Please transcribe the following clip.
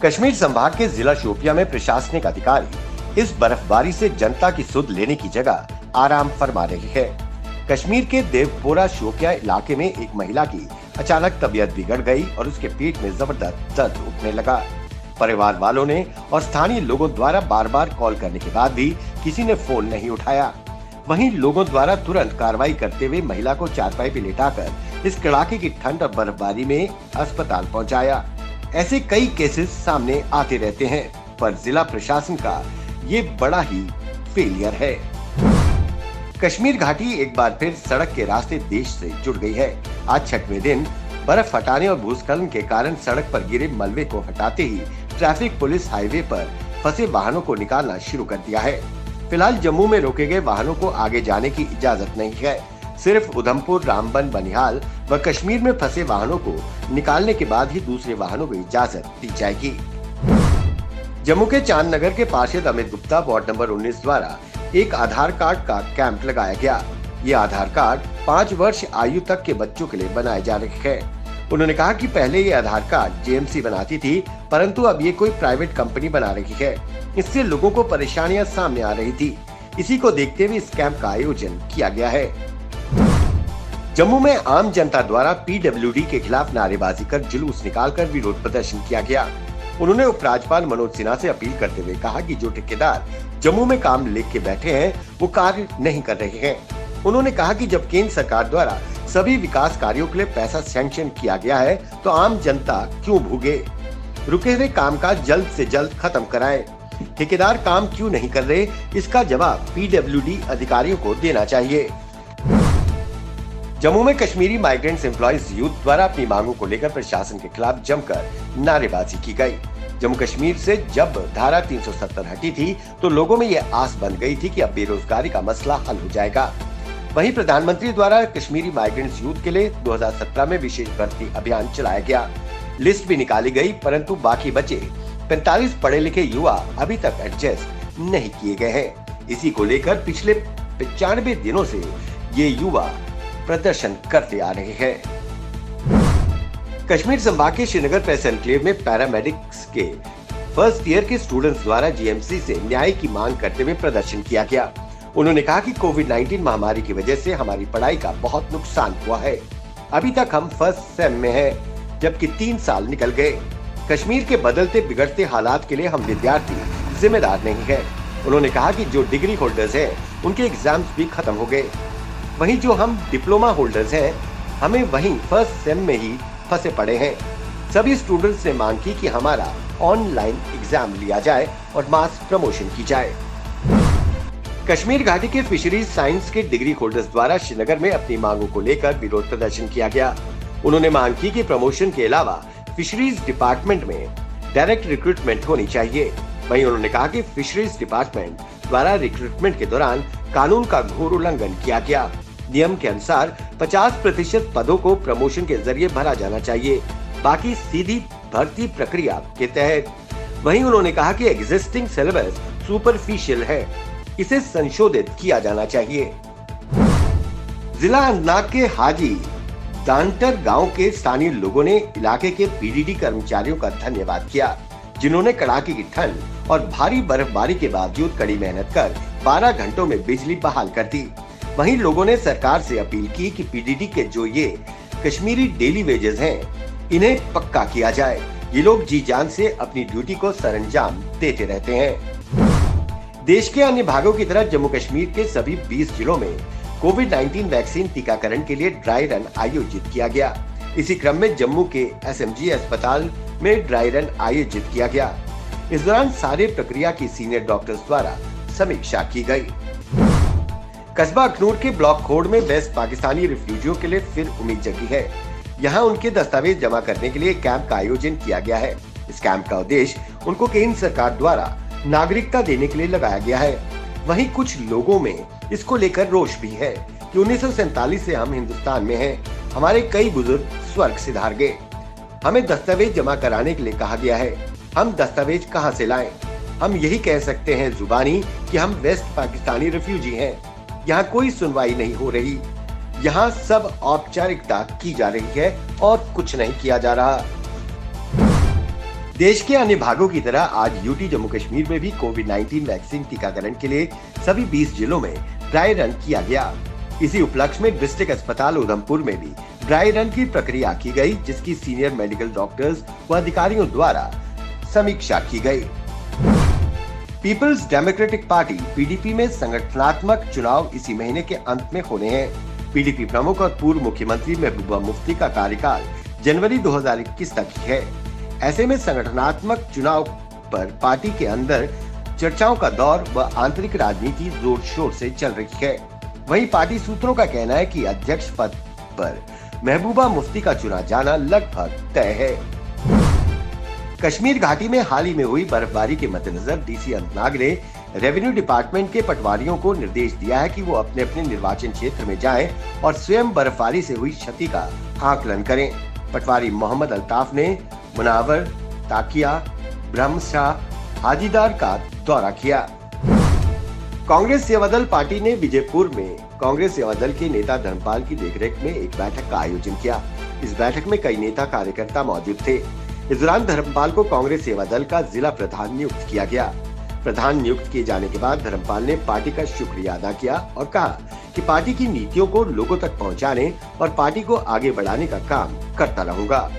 कश्मीर संभाग के जिला शोपियां में प्रशासनिक अधिकारी इस बर्फबारी से जनता की सुध लेने की जगह आराम फरमा रहे हैं। कश्मीर के देवपोरा शोपियां इलाके में एक महिला की अचानक तबीयत बिगड़ गई और उसके पेट में जबरदस्त दर्द उठने लगा। परिवार वालों ने और स्थानीय लोगों द्वारा बार बार कॉल करने के बाद भी किसी ने फोन नहीं उठाया। वहीं लोगों द्वारा तुरंत कार्रवाई करते हुए महिला को चारपाई पे लेटाकर इस कड़ाके की ठंड और बर्फबारी में अस्पताल पहुंचाया। ऐसे कई केसेस सामने आते रहते हैं, पर जिला प्रशासन का ये बड़ा ही फेलियर है। कश्मीर घाटी एक बार फिर सड़क के रास्ते देश से जुड़ गई है। आज छठवें दिन बर्फ हटाने और भूस्खलन के कारण सड़क पर गिरे मलबे को हटाते ही ट्रैफिक पुलिस हाईवे पर फंसे वाहनों को निकालना शुरू कर दिया है। फिलहाल जम्मू में रोके गए वाहनों को आगे जाने की इजाजत नहीं है। सिर्फ उधमपुर, रामबन, बनिहाल व कश्मीर में फंसे वाहनों को निकालने के बाद ही दूसरे वाहनों को इजाजत दी जाएगी। जम्मू के चांदनगर के पार्षद अमित गुप्ता वार्ड नंबर 19 द्वारा एक आधार कार्ड का कैंप लगाया गया। ये आधार कार्ड 5 वर्ष आयु तक के बच्चों के लिए बनाए जा रहे हैं। उन्होंने कहा कि पहले ये आधार कार्ड जेएमसी बनाती थी, परंतु अब ये कोई प्राइवेट कंपनी बना रही है। इससे लोगों को परेशानियां सामने आ रही थी। इसी को देखते हुए इस कैंप का आयोजन किया गया है। जम्मू में आम जनता द्वारा पीडब्ल्यूडी के खिलाफ नारेबाजी कर जुलूस निकालकर विरोध प्रदर्शन किया गया। उन्होंने उपराज्यपाल मनोज सिन्हा से अपील करते हुए कहा कि जो ठेकेदार जम्मू में काम लेके बैठे हैं वो कार्य नहीं कर रहे हैं। उन्होंने कहा कि जब केंद्र सरकार द्वारा सभी विकास कार्यों के लिए पैसा सैंक्शन किया गया है तो आम जनता क्यों भूगे। रुके हुए कामकाज जल्द से जल्द खत्म कराएं। ठेकेदार काम क्यों नहीं कर रहे, इसका जवाब पीडब्ल्यूडी अधिकारियों को देना चाहिए। जम्मू में कश्मीरी माइग्रेंट्स एम्प्लॉइज यूथ द्वारा अपनी मांगों को लेकर प्रशासन के खिलाफ जमकर नारेबाजी की गई। जम्मू कश्मीर से जब धारा 370 हटी थी तो लोगों में ये आस बन गई थी कि अब बेरोजगारी का मसला हल हो जाएगा। वहीं प्रधानमंत्री द्वारा कश्मीरी माइग्रेंट्स यूथ के लिए 2017 में विशेष भर्ती अभियान चलाया गया। लिस्ट भी निकाली गई, परंतु बाकी बचे 45 पढ़े लिखे युवा अभी तक एडजस्ट नहीं किए गए हैं। इसी को लेकर पिछले 95 दिनों से ये युवा प्रदर्शन करते आ रहे हैं। कश्मीर संभाग के श्रीनगर प्रेस एनक्लेव में पैरामेडिक्स के फर्स्ट ईयर के स्टूडेंट्स द्वारा जीएमसी से न्याय की मांग करते हुए प्रदर्शन किया गया। उन्होंने कहा कि कोविड-19 महामारी की वजह से हमारी पढ़ाई का बहुत नुकसान हुआ है। अभी तक हम फर्स्ट सेम में हैं, जबकि 3 साल निकल गए। कश्मीर के बदलते बिगड़ते हालात के लिए हम विद्यार्थी जिम्मेदार नहीं है। उन्होंने कहा कि जो डिग्री होल्डर्स हैं, उनके एग्जाम्स भी खत्म हो गए। वहीं जो हम डिप्लोमा होल्डर्स हैं, हमें वहीं फर्स्ट सेम में ही फंसे पड़े हैं। सभी स्टूडेंट्स ने मांग की कि हमारा ऑनलाइन एग्जाम लिया जाए और मास प्रमोशन की जाए। कश्मीर घाटी के फिशरीज साइंस के डिग्री होल्डर्स द्वारा श्रीनगर में अपनी मांगों को लेकर विरोध प्रदर्शन किया गया। उन्होंने मांग की कि प्रमोशन के अलावा फिशरीज डिपार्टमेंट में डायरेक्ट रिक्रूटमेंट होनी चाहिए। वहीं उन्होंने कहा कि फिशरीज डिपार्टमेंट द्वारा रिक्रूटमेंट के दौरान कानून का घोर उल्लंघन किया गया। नियम के अनुसार 50% पदों को प्रमोशन के जरिए भरा जाना चाहिए, बाकी सीधी भर्ती प्रक्रिया के तहत। वहीं उन्होंने कहा कि एग्जिस्टिंग सिलेबस सुपरफिशियल है, इसे संशोधित किया जाना चाहिए। जिला अनंतनाग के हाजी दांटर गांव के स्थानीय लोगों ने इलाके के पीडीडी कर्मचारियों का धन्यवाद किया, जिन्होंने कड़ाके की ठंड और भारी बर्फबारी के बावजूद कड़ी मेहनत कर 12 घंटों में बिजली बहाल कर दी। वहीं लोगों ने सरकार से अपील की कि पीडीडी के जो ये कश्मीरी डेली वेजेस हैं, इन्हें पक्का किया जाए। ये लोग जी जान से अपनी ड्यूटी को सरंजाम देते रहते हैं। देश के अन्य भागों की तरह जम्मू कश्मीर के सभी 20 जिलों में कोविड-19 वैक्सीन टीकाकरण के लिए ड्राई रन आयोजित किया गया। इसी क्रम में जम्मू के एसएमजी अस्पताल में ड्राई रन आयोजित किया गया। इस दौरान सारे प्रक्रिया की सीनियर डॉक्टर्स द्वारा समीक्षा की गई। कस्बा अखनूर के ब्लॉक खोड़ में वेस्ट पाकिस्तानी रिफ्यूजियों के लिए फिर उम्मीद जगी है। यहाँ उनके दस्तावेज जमा करने के लिए कैंप का आयोजन किया गया है। इस कैंप का उद्देश्य उनको केंद्र सरकार द्वारा नागरिकता देने के लिए लगाया गया है। वहीं कुछ लोगों में इसको लेकर रोष भी है कि 1947 से हम हिंदुस्तान में हैं। हमारे कई बुजुर्ग स्वर्ग सिधार गए। हमें दस्तावेज जमा कराने के लिए कहा गया है। हम दस्तावेज कहां से लाएं? हम यही कह सकते हैं जुबानी कि हम वेस्ट पाकिस्तानी रिफ्यूजी हैं। यहाँ कोई सुनवाई नहीं हो रही। यहाँ सब औपचारिकता की जा रही है और कुछ नहीं किया जा रहा। देश के अन्य भागों की तरह आज यूटी जम्मू कश्मीर में भी कोविड-19 वैक्सीन टीकाकरण के लिए सभी 20 जिलों में ड्राई रन किया गया। इसी उपलक्ष्य में डिस्ट्रिक्ट अस्पताल उधमपुर में भी ड्राई रन की प्रक्रिया की गई, जिसकी सीनियर मेडिकल डॉक्टर्स व अधिकारियों द्वारा समीक्षा की गई। पीपल्स डेमोक्रेटिक पार्टी पीडीपी में संगठनात्मक चुनाव इसी महीने के अंत में होने हैं। पीडीपी प्रमुख और पूर्व मुख्यमंत्री महबूबा मुफ्ती का कार्यकाल जनवरी 2021 तक ही है। ऐसे में संगठनात्मक चुनाव पर पार्टी के अंदर चर्चाओं का दौर व आंतरिक राजनीति जोर शोर से चल रही है। वहीं पार्टी सूत्रों का कहना है कि अध्यक्ष पद पर महबूबा मुफ्ती का चुना जाना लगभग तय है। कश्मीर घाटी में हाल ही में हुई बर्फबारी के मद्देनजर डीसी अनंतनाग ने रेवेन्यू डिपार्टमेंट के पटवारियों को निर्देश दिया है कि वो अपने अपने निर्वाचन क्षेत्र में जाएं और स्वयं बर्फबारी से हुई क्षति का आकलन करें। पटवारी मोहम्मद अल्ताफ ने मुनावर, ताकिया, ब्रह्मशाह, हाजीदार का दौरा किया। कांग्रेस सेवादल पार्टी ने विजयपुर में कांग्रेस सेवादल के नेता धर्मपाल की देखरेख में एक बैठक का आयोजन किया। इस बैठक में कई नेता कार्यकर्ता मौजूद थे। इस दौरान धर्मपाल को कांग्रेस सेवा दल का जिला प्रधान नियुक्त किया गया। प्रधान नियुक्त किए जाने के बाद धर्मपाल ने पार्टी का शुक्रिया अदा किया और कहा कि पार्टी की नीतियों को लोगों तक पहुंचाने और पार्टी को आगे बढ़ाने का काम करता रहूंगा।